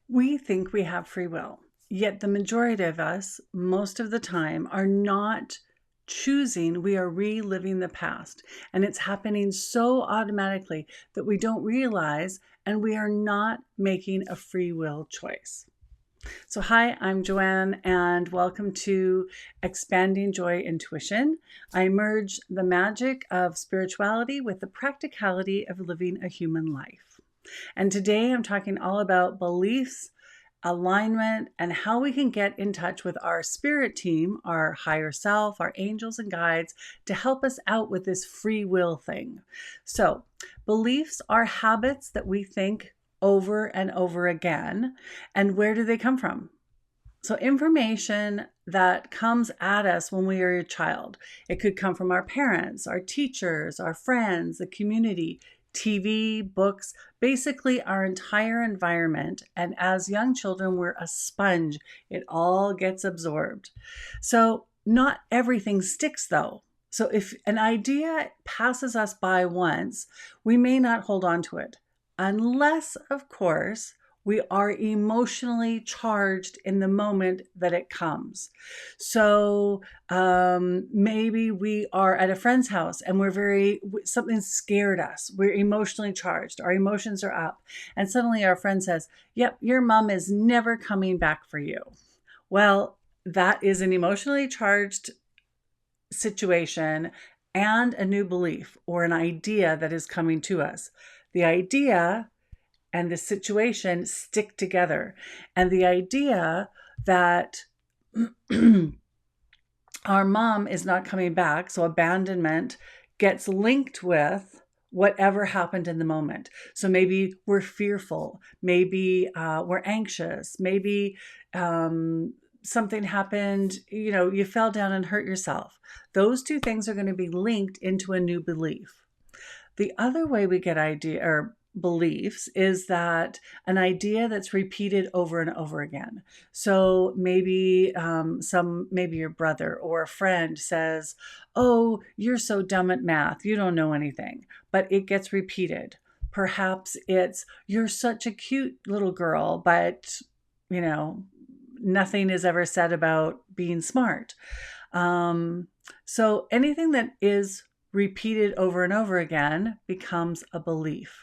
We think we have free will, yet the majority of us, most of the time, are not choosing. We are reliving the past, and it's happening so automatically that we don't realize, and we are not making a free will choice. So, hi, I'm Joanne, and welcome to Expanding Joy Intuition. I merge the magic of spirituality with the practicality of living a human life. And today I'm talking all about beliefs, alignment, and how we can get in touch with our spirit team, our higher self, our angels and guides to help us out with this free will thing. So, beliefs are habits that we think over and over again. And where do they come from? So, information that comes at us when we are a child. It could come from our parents, our teachers, our friends, the community, TV, books, basically our entire environment. And as young children, we're a sponge. It all gets absorbed. So, not everything sticks though. So, if an idea passes us by once, we may not hold on to it, unless, of course, we are emotionally charged in the moment that it comes. So maybe we are at a friend's house and something scared us. We're emotionally charged. Our emotions are up. And suddenly our friend says, "Yep, your mom is never coming back for you." Well, that is an emotionally charged situation and a new belief or an idea that is coming to us. The idea and the situation stick together. And the idea that our mom is not coming back, so abandonment, gets linked with whatever happened in the moment. So maybe we're fearful, maybe we're anxious, maybe something happened, you fell down and hurt yourself. Those two things are going to be linked into a new belief. The other way we get beliefs is that an idea that's repeated over and over again. So maybe maybe your brother or a friend says, "Oh, you're so dumb at math, you don't know anything," but it gets repeated. Perhaps it's, "You're such a cute little girl, but nothing is ever said about being smart." So anything that is repeated over and over again becomes a belief.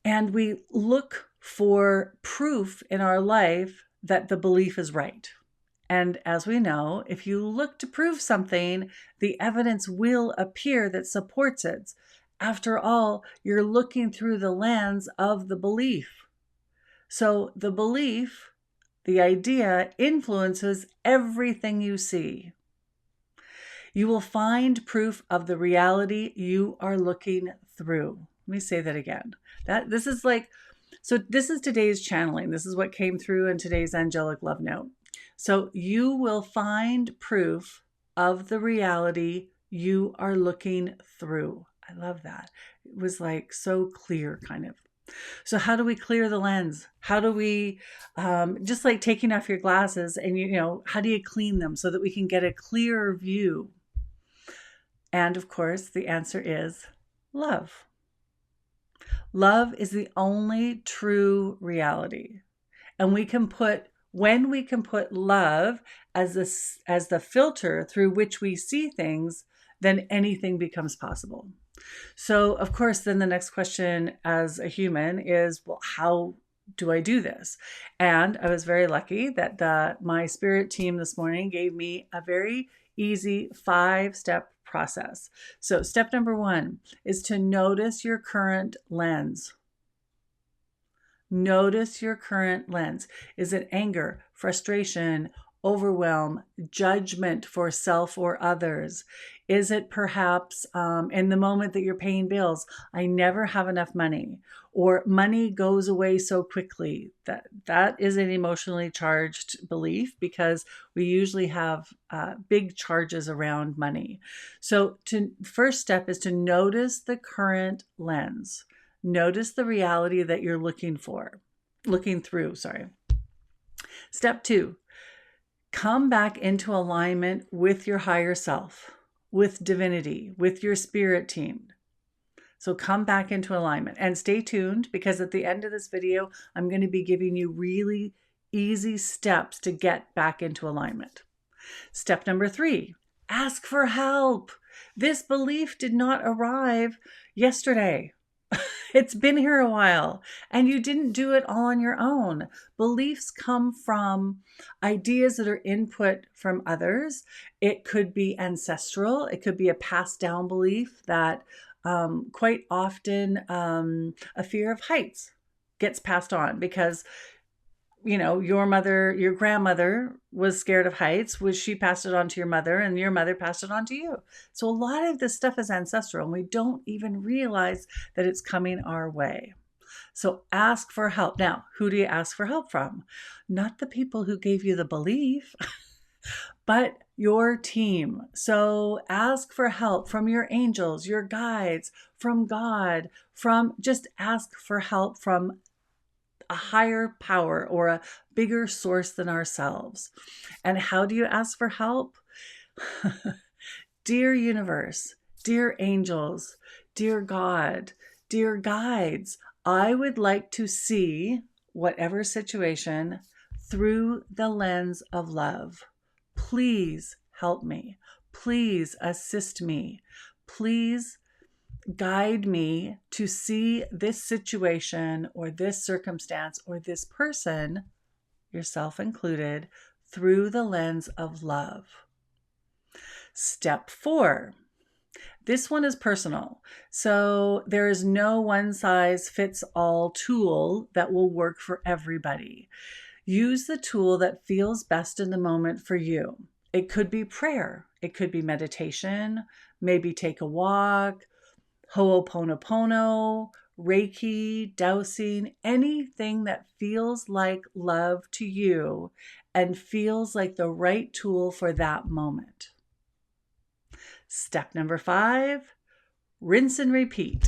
And we look for proof in our life that the belief is right. And as we know, if you look to prove something, the evidence will appear that supports it. After all, you're looking through the lens of the belief. So the belief, the idea, influences everything you see. You will find proof of the reality you are looking through. Let me say that again. This is today's channeling. This is what came through in today's angelic love note. So you will find proof of the reality you are looking through. I love that. It was like so clear, kind of. So how do we clear the lens? How do we, just like taking off your glasses and, how do you clean them so that we can get a clearer view? And of course, the answer is love. Love is the only true reality. And when we can put love as the filter through which we see things, then anything becomes possible. So, of course, then the next question as a human is, well, how do I do this? And I was very lucky that my spirit team this morning gave me a very easy 5-step process. So step number 1 is to notice your current lens. Notice your current lens. Is it anger, frustration, overwhelm, judgment for self or others? Is it perhaps in the moment that you're paying bills, I never have enough money, or money goes away so quickly? That is an emotionally charged belief because we usually have big charges around money. So first step is to notice the current lens. Notice the reality that you're looking through. Step 2, come back into alignment with your higher self, with divinity, with your spirit team. So come back into alignment and stay tuned, because at the end of this video, I'm going to be giving you really easy steps to get back into alignment. Step number 3, ask for help. This belief did not arrive yesterday. It's been here a while, and you didn't do it all on your own. Beliefs come from ideas that are input from others. It could be ancestral. It could be a passed down belief that quite often a fear of heights gets passed on because your grandmother was scared of heights, she passed it on to your mother, and your mother passed it on to you. So a lot of this stuff is ancestral, and we don't even realize that it's coming our way. So ask for help. Now, who do you ask for help from? Not the people who gave you the belief, but your team. So ask for help from your angels, your guides, from God, just ask for help from a higher power or a bigger source than ourselves. And how do you ask for help? Dear universe, dear angels, dear God, dear guides, I would like to see whatever situation through the lens of love. Please help me. Please assist me. Please guide me to see this situation or this circumstance or this person, yourself included, through the lens of love. Step 4. This one is personal. So there is no one size fits all tool that will work for everybody. Use the tool that feels best in the moment for you. It could be prayer. It could be meditation. Maybe take a walk. Ho'oponopono, Reiki, dowsing, anything that feels like love to you and feels like the right tool for that moment. Step number 5, rinse and repeat.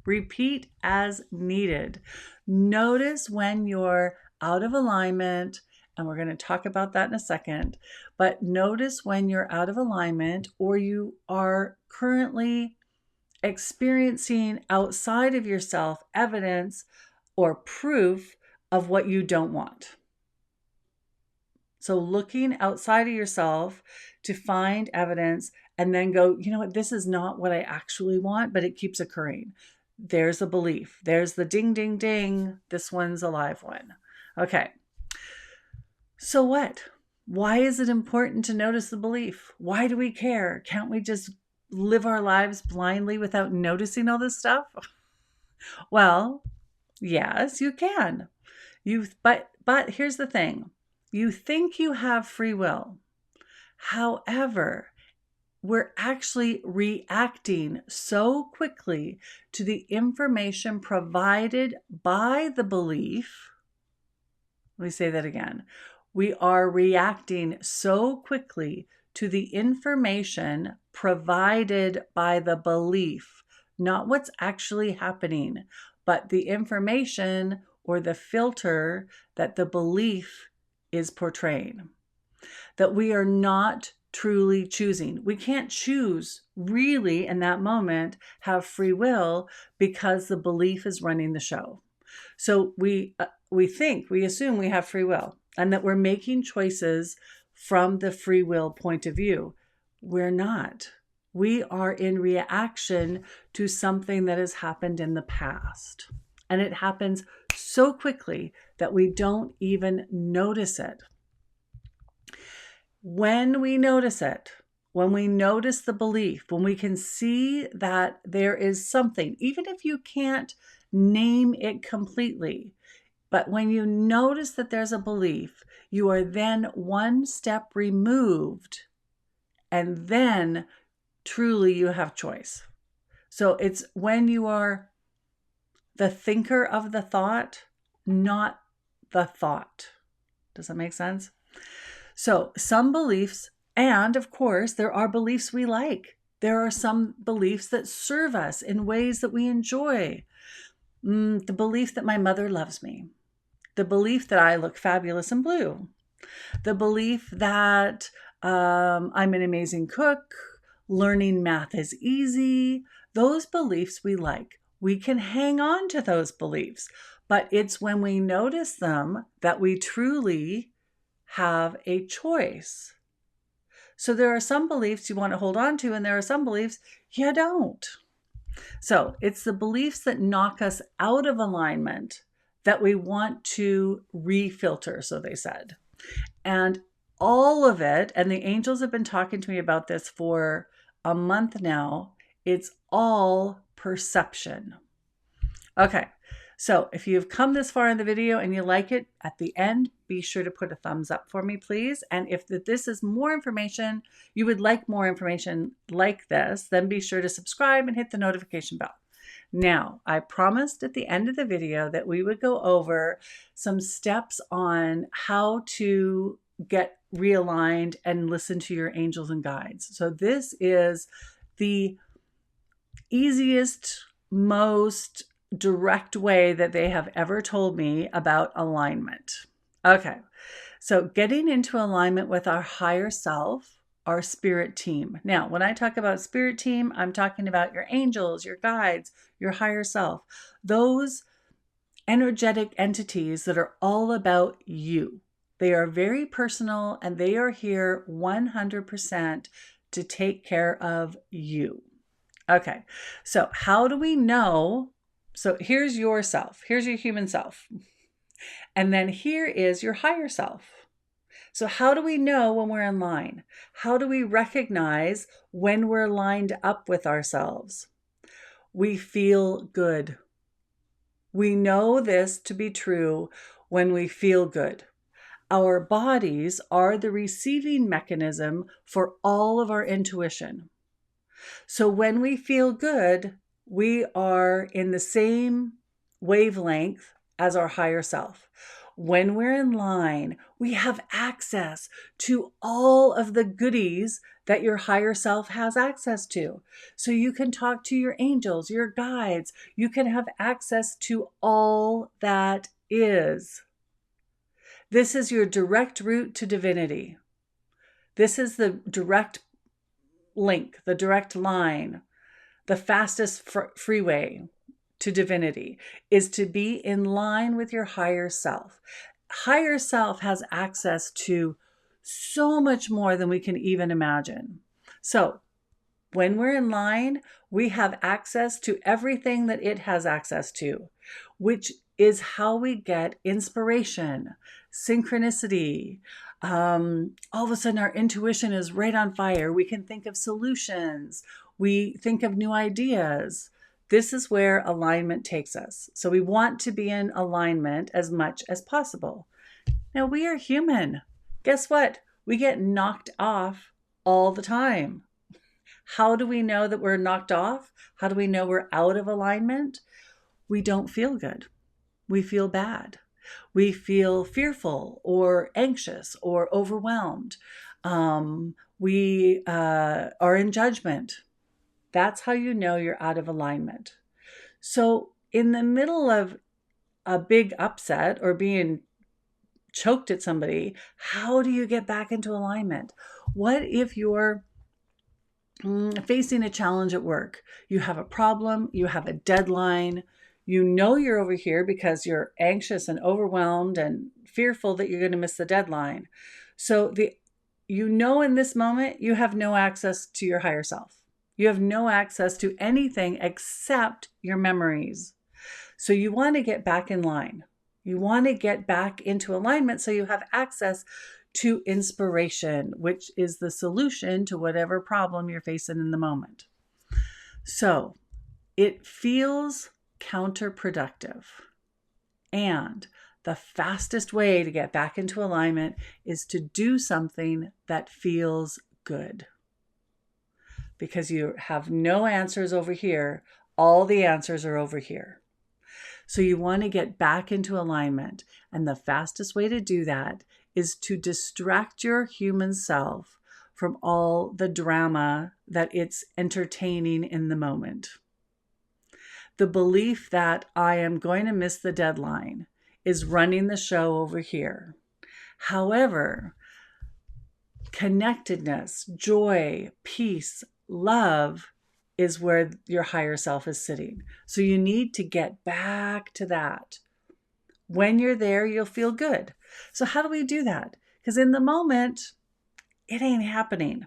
Repeat as needed. Notice when you're out of alignment, and we're going to talk about that in a second, but notice when you're out of alignment or you are currently experiencing outside of yourself evidence or proof of what you don't want. So looking outside of yourself to find evidence and then go, you know what, this is not what I actually want, but it keeps occurring. There's a belief. There's the ding, ding, ding. This one's a live one. Okay. So what? Why is it important to notice the belief? Why do we care? Can't we just live our lives blindly without noticing all this stuff? Well, yes, you can. But here's the thing. You think you have free will. However, we're actually reacting so quickly to the information provided by the belief. Let me say that again. We are reacting so quickly to the information provided by the belief, not what's actually happening, but the information or the filter that the belief is portraying, that we are not truly choosing. We can't choose really in that moment, have free will, because the belief is running the show. So we assume we have free will and that we're making choices from the free will point of view. We're not. We are in reaction to something that has happened in the past. And it happens so quickly that we don't even notice it. When we notice it, when we notice the belief, when we can see that there is something, even if you can't name it completely, but when you notice that there's a belief, you are then one step removed, and then truly you have choice. So it's when you are the thinker of the thought, not the thought. Does that make sense? So some beliefs, and of course, there are beliefs we like. There are some beliefs that serve us in ways that we enjoy. The belief that my mother loves me. The belief that I look fabulous in blue. The belief that I'm an amazing cook. Learning math is easy. Those beliefs we like. We can hang on to those beliefs, but it's when we notice them that we truly have a choice. So there are some beliefs you want to hold on to, and there are some beliefs you don't. So it's the beliefs that knock us out of alignment that we want to refilter, so they said. And all of it, and the angels have been talking to me about this for a month now, it's all perception. Okay, so if you've come this far in the video and you like it, at the end, be sure to put a thumbs up for me, please. And if this is more information, you would like more information like this, then be sure to subscribe and hit the notification bell. Now, I promised at the end of the video that we would go over some steps on how to get realigned and listen to your angels and guides. So this is the easiest, most direct way that they have ever told me about alignment. Okay, so getting into alignment with our higher self, our spirit team. Now, when I talk about spirit team, I'm talking about your angels, your guides, your higher self, those energetic entities that are all about you. They are very personal and they are here 100% to take care of you. Okay, so how do we know? So here's your self, here's your human self, and then here is your higher self. So how do we know when we're in line? How do we recognize when we're lined up with ourselves? We feel good. We know this to be true when we feel good. Our bodies are the receiving mechanism for all of our intuition. So when we feel good, we are in the same wavelength as our higher self. When we're in line, we have access to all of the goodies that your higher self has access to. So you can talk to your angels, your guides. You can have access to all that is. This is your direct route to divinity. This is the direct link, the direct line, the fastest freeway to divinity is to be in line with your higher self. Higher self has access to so much more than we can even imagine. So when we're in line, we have access to everything that it has access to, which is how we get inspiration, synchronicity. All of a sudden our intuition is right on fire. We can think of solutions. We think of new ideas. This is where alignment takes us. So we want to be in alignment as much as possible. Now we are human. Guess what? We get knocked off all the time. How do we know that we're knocked off? How do we know we're out of alignment? We don't feel good. We feel bad. We feel fearful or anxious or overwhelmed. We are in judgment. That's how you know you're out of alignment. So in the middle of a big upset or being choked at somebody, how do you get back into alignment? What if you're facing a challenge at work? You have a problem, you have a deadline, you know you're over here because you're anxious and overwhelmed and fearful that you're going to miss the deadline. So in this moment, you have no access to your higher self. You have no access to anything except your memories. So you want to get back in line. You want to get back into alignment so you have access to inspiration, which is the solution to whatever problem you're facing in the moment. So it feels counterproductive. And the fastest way to get back into alignment is to do something that feels good. Because you have no answers over here, all the answers are over here. So you want to get back into alignment. And the fastest way to do that is to distract your human self from all the drama that it's entertaining in the moment. The belief that I am going to miss the deadline is running the show over here. However, connectedness, joy, peace, love is where your higher self is sitting. So you need to get back to that. When you're there, you'll feel good. So how do we do that? Because in the moment, it ain't happening.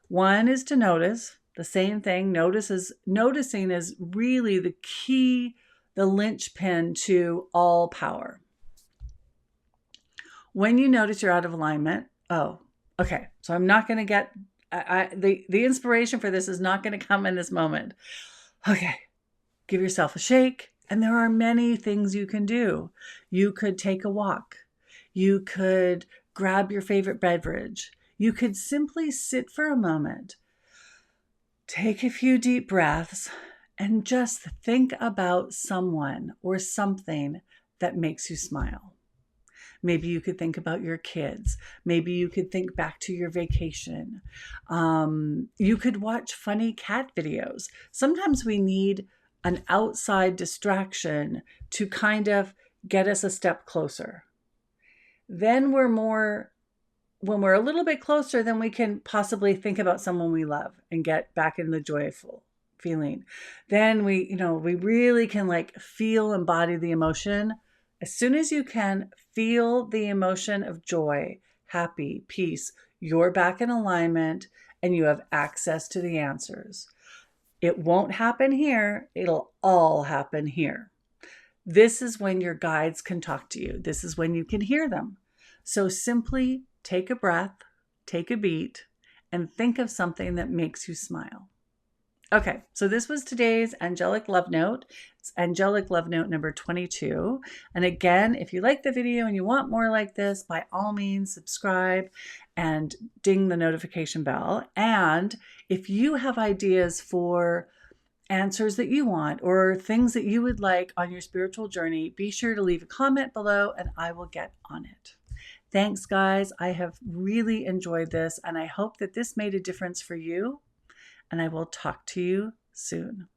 One is to notice the same thing. Noticing is really the key, the linchpin to all power. When you notice you're out of alignment, oh, okay, so I'm not going to get, the inspiration for this is not going to come in this moment. Okay, give yourself a shake. And there are many things you can do. You could take a walk. You could grab your favorite beverage. You could simply sit for a moment, take a few deep breaths, and just think about someone or something that makes you smile. Maybe you could think about your kids. Maybe you could think back to your vacation. You could watch funny cat videos. Sometimes we need an outside distraction to kind of get us a step closer. Then when we're a little bit closer, then we can possibly think about someone we love and get back in the joyful feeling. Then we really can like embody the emotion. As soon as you can feel the emotion of joy, happy, peace, you're back in alignment and you have access to the answers. It won't happen here. It'll all happen here. This is when your guides can talk to you. This is when you can hear them. So simply take a breath, take a beat, and think of something that makes you smile. Okay, so this was today's Angelic Love Note. It's Angelic Love Note number 22. And again, if you like the video and you want more like this, by all means, subscribe and ding the notification bell. And if you have ideas for answers that you want or things that you would like on your spiritual journey, be sure to leave a comment below and I will get on it. Thanks, guys. I have really enjoyed this and I hope that this made a difference for you. And I will talk to you soon.